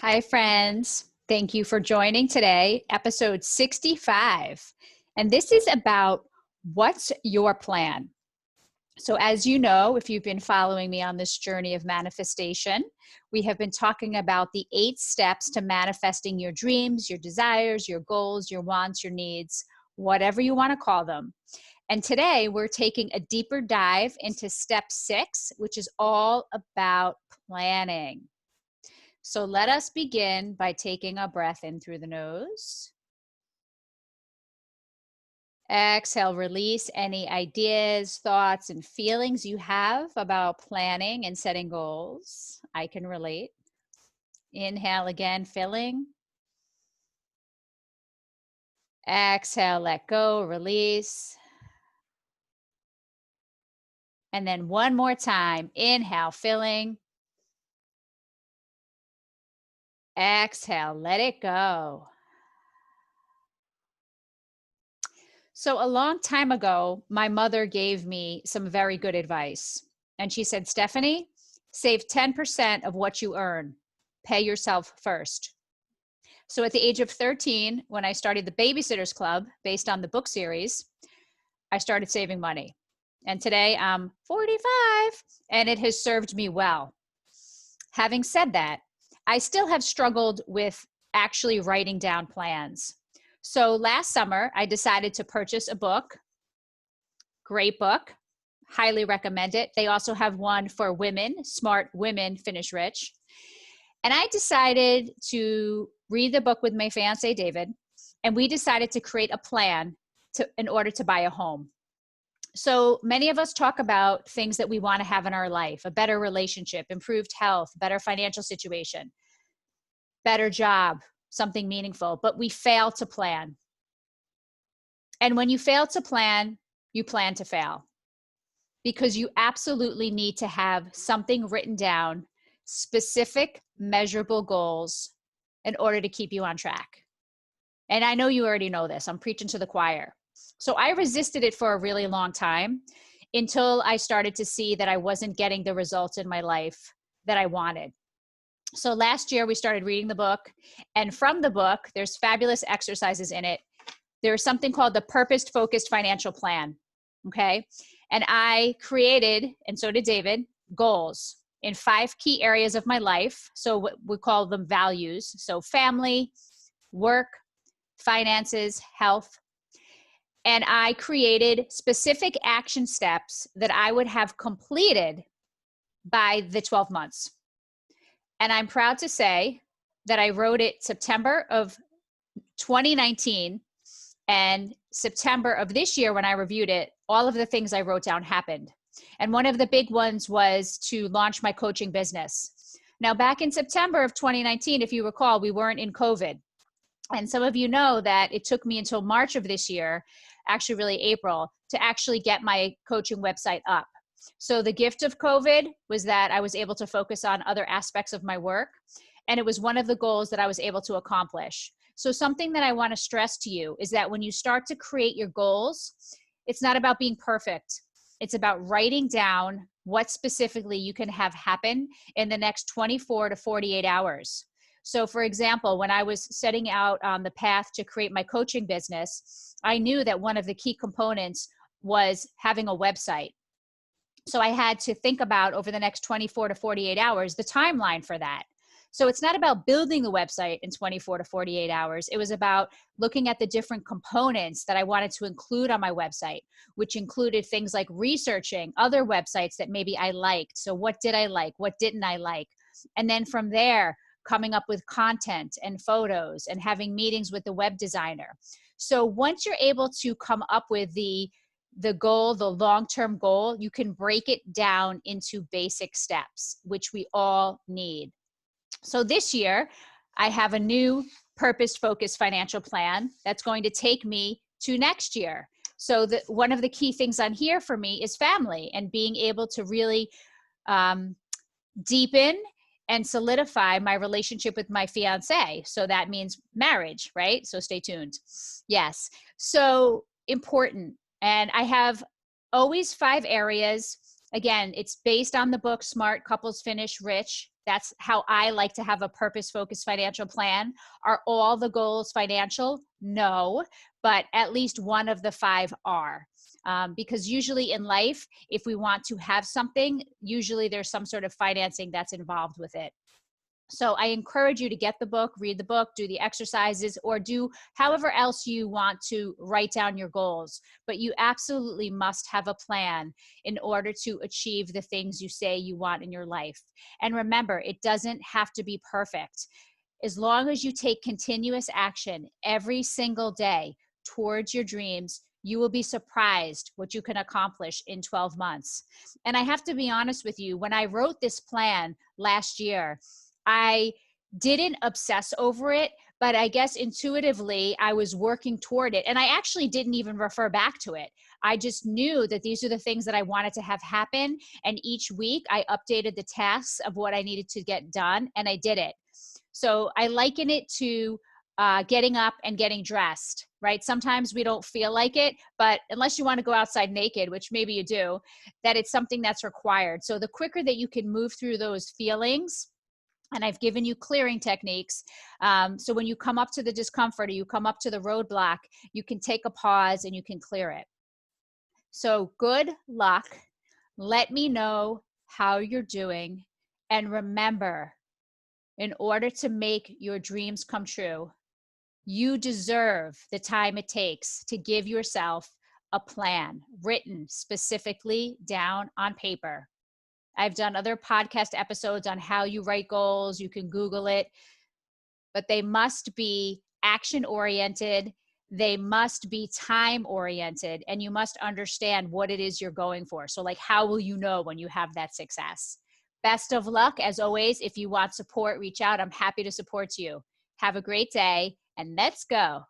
Hi, friends. Thank you for joining today, episode 65. And this is about what's your plan? So, as you know, if you've been following me on this journey of manifestation, we have been talking about the 8 steps to manifesting your dreams, your desires, your goals, your wants, your needs, whatever you want to call them. And today we're taking a deeper dive into step 6, which is all about planning. So let us begin by taking a breath in through the nose. Exhale, release any ideas, thoughts, and feelings you have about planning and setting goals. I can relate. Inhale again, filling. Exhale, let go, release. And then one more time. Inhale, filling. Exhale, let it go. So, a long time ago, my mother gave me some very good advice. And she said, Stephanie, save 10% of what you earn. Pay yourself first. So, at the age of 13, when I started the Babysitters Club based on the book series, I started saving money. And today I'm 45 and it has served me well. Having said that, I still have struggled with actually writing down plans. So last summer, I decided to purchase a book. Great book. Highly recommend it. They also have one for women, Smart Women Finish Rich. And I decided to read the book with my fiance, David, and we decided to create a plan in order to buy a home. So many of us talk about things that we want to have in our life, a better relationship, improved health, better financial situation, better job, something meaningful, but we fail to plan. And when you fail to plan, you plan to fail because you absolutely need to have something written down, specific, measurable goals in order to keep you on track. And I know you already know this. I'm preaching to the choir. So I resisted it for a really long time until I started to see that I wasn't getting the results in my life that I wanted. So last year we started reading the book, and from the book, there's fabulous exercises in it. There's something called the Purpose-Focused Financial Plan, okay? And I created, and so did David, goals in 5 key areas of my life. So what we call them values. So family, work, finances, health. And I created specific action steps that I would have completed by the 12 months. And I'm proud to say that I wrote it September of 2019, and September of this year when I reviewed it, all of the things I wrote down happened. And one of the big ones was to launch my coaching business. Now, back in September of 2019, if you recall, we weren't in COVID. And some of you know that it took me until March of this year, actually really April, to actually get my coaching website up. So the gift of COVID was that I was able to focus on other aspects of my work. And it was one of the goals that I was able to accomplish. So something that I want to stress to you is that when you start to create your goals, it's not about being perfect. It's about writing down what specifically you can have happen in the next 24 to 48 hours. So for example, when I was setting out on the path to create my coaching business, I knew that one of the key components was having a website. So I had to think about over the next 24 to 48 hours, the timeline for that. So it's not about building the website in 24 to 48 hours. It was about looking at the different components that I wanted to include on my website, which included things like researching other websites that maybe I liked. So what did I like? What didn't I like? And then from there, coming up with content and photos and having meetings with the web designer. So once you're able to come up with the goal, the long-term goal, you can break it down into basic steps, which we all need. So this year, I have a new purpose-focused financial plan that's going to take me to next year. So one of the key things on here for me is family and being able to really deepen and solidify my relationship with my fiance. So that means marriage, right? So stay tuned. Yes. So important. And I have always 5 areas. Again, it's based on the book, Smart Couples Finish Rich. That's how I like to have a purpose-focused financial plan. Are all the goals financial? No, but at least one of the 5 are. Because usually in life, if we want to have something, usually there's some sort of financing that's involved with it. So I encourage you to get the book, read the book, do the exercises, or do however else you want to write down your goals. But you absolutely must have a plan in order to achieve the things you say you want in your life. And remember, it doesn't have to be perfect. As long as you take continuous action every single day towards your dreams, you will be surprised what you can accomplish in 12 months. And I have to be honest with you, when I wrote this plan last year, I didn't obsess over it, but I guess intuitively I was working toward it. And I actually didn't even refer back to it. I just knew that these are the things that I wanted to have happen. And each week I updated the tasks of what I needed to get done, and I did it. So I liken it to getting up and getting dressed, right? Sometimes we don't feel like it, but unless you want to go outside naked, which maybe you do, that it's something that's required. So the quicker that you can move through those feelings, and I've given you clearing techniques. So when you come up to the discomfort or you come up to the roadblock, you can take a pause and you can clear it. So good luck. Let me know how you're doing. And remember, in order to make your dreams come true, you deserve the time it takes to give yourself a plan written specifically down on paper. I've done other podcast episodes on how you write goals. You can Google it, but they must be action oriented. They must be time oriented, and you must understand what it is you're going for. So like, how will you know when you have that success? Best of luck. As always, if you want support, reach out. I'm happy to support you. Have a great day, and let's go.